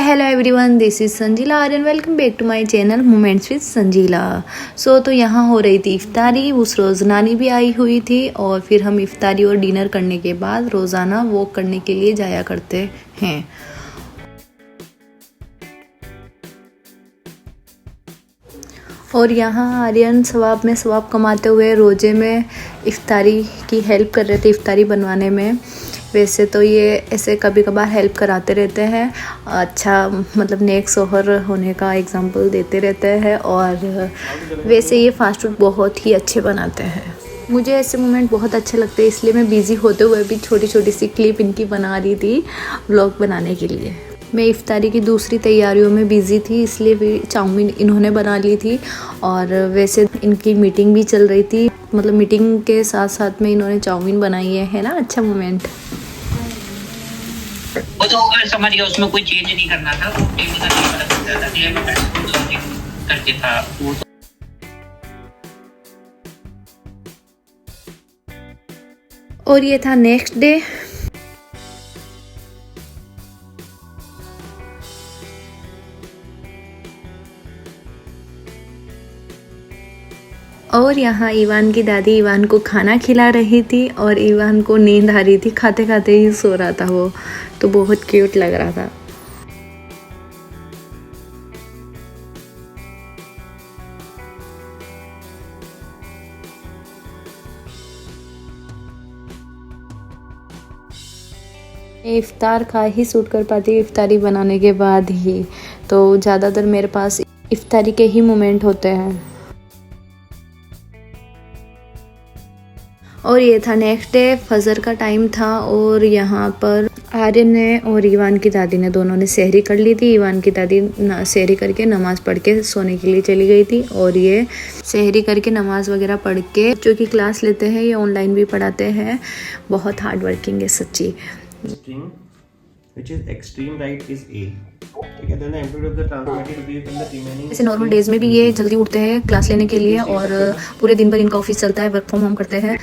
Hello everyone, this is Sanjeela Aryan. Welcome back to my channel moments with Sanjeela. तो यहाँ हो रही थी इफ्तारी। उस रोज़ नानी भी आई हुई थी और फिर हम इफ्तारी और डिनर करने के बाद रोज़ाना वॉक करने के लिए जाया करते हैं। और यहाँ आर्यन सवाब में सवाब कमाते हुए रोज़े में इफ्तारी की हेल्प कर रहे थे, इफ्तारी बनवाने में। वैसे तो ये ऐसे कभी कभार हेल्प कराते रहते हैं, अच्छा मतलब नेक सोहर होने का एग्जांपल देते रहते हैं। और वैसे ये फास्ट फूड बहुत ही अच्छे बनाते हैं। मुझे ऐसे मोमेंट बहुत अच्छे लगते हैं, इसलिए मैं बिज़ी होते हुए भी छोटी छोटी सी क्लिप इनकी बना रही थी व्लॉग बनाने के लिए। मैं इफ्तारी की दूसरी तैयारियों में बिज़ी थी, इसलिए भी चाउमीन इन्होंने बना ली थी। और वैसे इनकी मीटिंग भी चल रही थी, मतलब मीटिंग के साथ साथ में इन्होंने चाउमीन बनाई है ना। अच्छा मोमेंट। वो तो समझ गया, उसमें कोई चेंज नहीं करना था, करके था वो। और ये था नेक्स्ट डे। और यहाँ ईवान की दादी ईवान को खाना खिला रही थी और ईवान को नींद आ रही थी, खाते खाते ही सो रहा था वो, तो बहुत क्यूट लग रहा था। इफ्तार खा ही शूट कर पाती इफ्तारी बनाने के बाद ही, तो ज़्यादातर मेरे पास इफ्तारी के ही मोमेंट होते हैं। और ये था नेक्स्ट डे, फजर का टाइम था और यहाँ पर आर्यन ने और ईवान की दादी ने दोनों ने सहरी कर ली थी। ईवान की दादी सहरी करके नमाज़ पढ़ के सोने के लिए चली गई थी और ये सहरी करके नमाज़ वगैरह पढ़ के जो कि क्लास लेते हैं, ये ऑनलाइन भी पढ़ाते हैं। बहुत हार्ड वर्किंग है सच्ची। Which is extreme right is A. ठीक है, then the amplitude of the transmitted will be from the remaining. ऐसे नॉर्मल डेज में भी ये जल्दी उठते हैं क्लास लेने के लिए और पूरे दिन भर इनका ऑफिस चलता है, वर्क फ्रॉम होम करते हैं,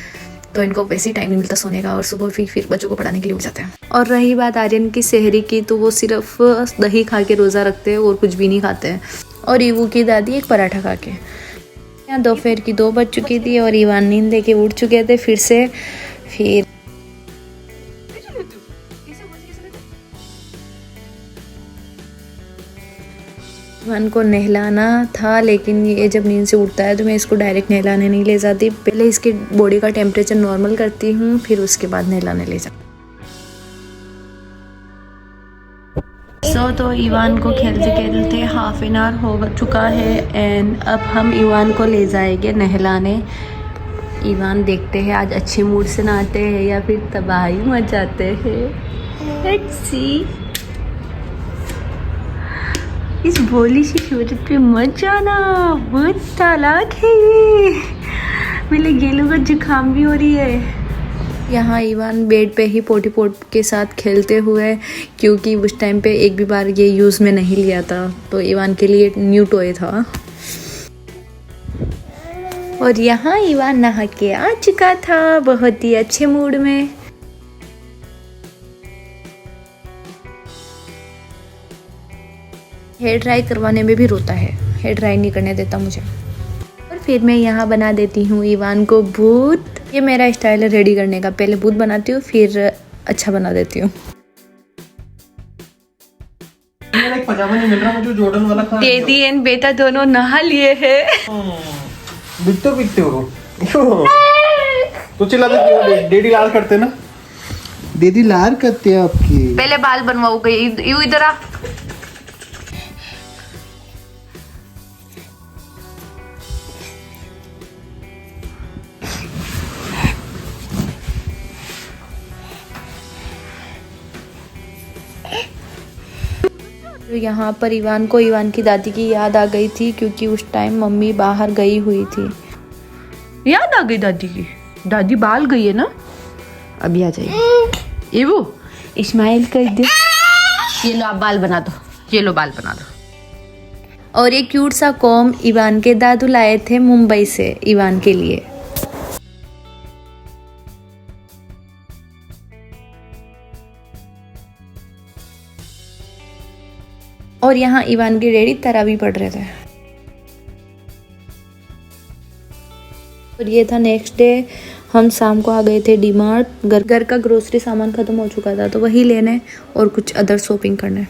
तो इनको वैसे ही टाइम नहीं मिलता सोने का और सुबह फिर बच्चों को पढ़ाने के लिए उठ जाते हैं। और रही बात आर्यन की सहरी की, तो वो सिर्फ दही खा के रोज़ा रखते हैं और कुछ भी नहीं खाते हैं। और ईवू की दादी एक पराठा खा के। यहाँ दोपहर की 2 बज चुकी थी और ईवान नींद लेके उठ चुके थे फिर से। फिर ईवान को नहलाना था, लेकिन ये जब नींद से उठता है तो मैं इसको डायरेक्ट नहलाने नहीं ले जाती। पहले इसके बॉडी का टेम्परेचर नॉर्मल करती हूँ, फिर उसके बाद नहलाने ले जाती। तो ईवान को खेलते खेलते हाफ एन आवर हो चुका है एंड अब हम ईवान को ले जाएंगे नहलाने। ईवान देखते हैं आज अच्छे मूड से नहाते हैं या फिर तबाही मचाते हैं। Let's see. इस भोली सी सूरत पे मत जाना, बहुत चालाक है ये। मेरे गेलू का जुकाम भी हो रही है। यहाँ ईवान बेड पे ही पोटी पोट के साथ खेलते हुए, क्योंकि उस टाइम पे एक भी बार ये यूज़ में नहीं लिया था, तो ईवान के लिए न्यू टॉय था। और यहाँ ईवान नहा के आ चुका था बहुत ही अच्छे मूड में। हेयर ड्राई करवाने में भी रोता है, हेयर ड्राई नहीं करने देता मुझे। और फिर मैं यहाँ बना देती हूँ ईवान को भूत। ये मेरा स्टाइल है रेडी करने का, पहले भूत बनाती हूँ फिर अच्छा बना देती हूँ। पजामा नहीं मिल रहा मुझे, जॉर्डन वाला था। दीदी एंड बेटा दोनों नहा लिए हैं। बिकते हो तो चिल्लाते क्यों? डेडी लाल करते ना, दीदी लाल करते हैं आपकी। पहले बाल बनवाओ गई, यू इधर आ। तो यहाँ पर ईवान को ईवान की दादी की याद आ गई थी, क्योंकि उस टाइम मम्मी बाहर गई हुई थी। याद आ गई दादी की, दादी बाल गई है ना, अभी आ जाइए। ये वो इस्माइल कर दे, ये लो आप बाल बना दो, ये लो बाल बना दो। और ये क्यूट सा कॉम ईवान के दादू लाए थे मुंबई से ईवान के लिए। और यहाँ इवान की डैडी तरावी पढ़ रहे थे। और ये था नेक्स्ट डे। हम शाम को आ गए थे डीमार्ट। घर का ग्रोसरी सामान ख़त्म हो चुका था तो वही लेने और कुछ अदर शॉपिंग करने।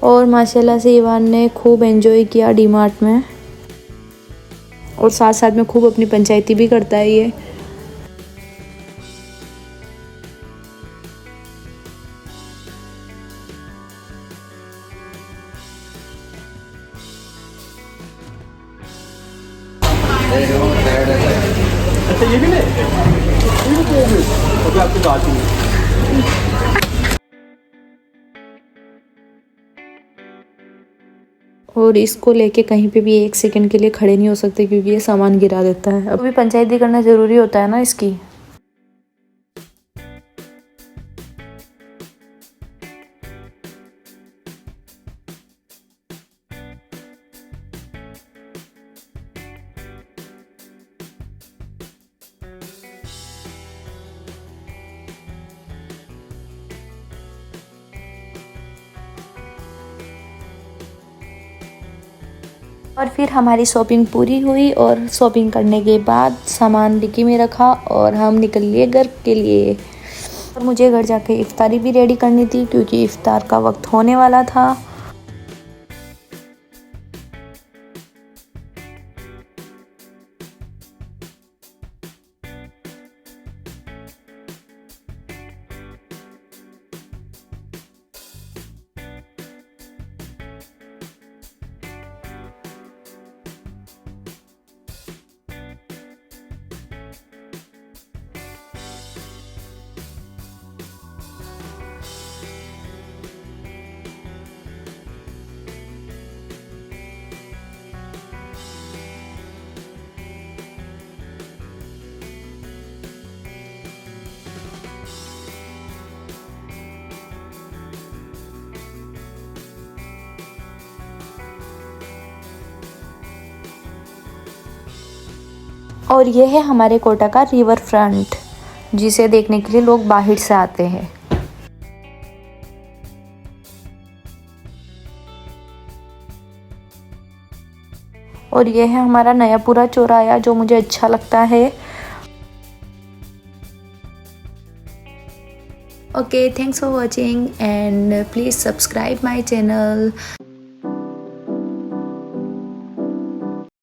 और माशाल्लाह से इवान ने खूब एंजॉय किया डीमार्ट में और साथ साथ में खूब अपनी पंचायती भी करता है ये। अच्छा ये भी ले अभी आपकी बात ही नहीं। और इसको लेके कहीं पे भी एक सेकंड के लिए खड़े नहीं हो सकते क्योंकि ये सामान गिरा देता है। अभी पंचायती करना ज़रूरी होता है ना इसकी। और फिर हमारी शॉपिंग पूरी हुई और शॉपिंग करने के बाद सामान डिक्की में रखा और हम निकल लिए घर के लिए। और मुझे घर जाके इफ्तारी भी रेडी करनी थी क्योंकि इफ्तार का वक्त होने वाला था। और ये है हमारे कोटा का रिवर फ्रंट जिसे देखने के लिए लोग बाहर से आते हैं। और ये है हमारा नया पूरा चौराहा जो मुझे अच्छा लगता है। Okay, thanks for watching and please subscribe my channel.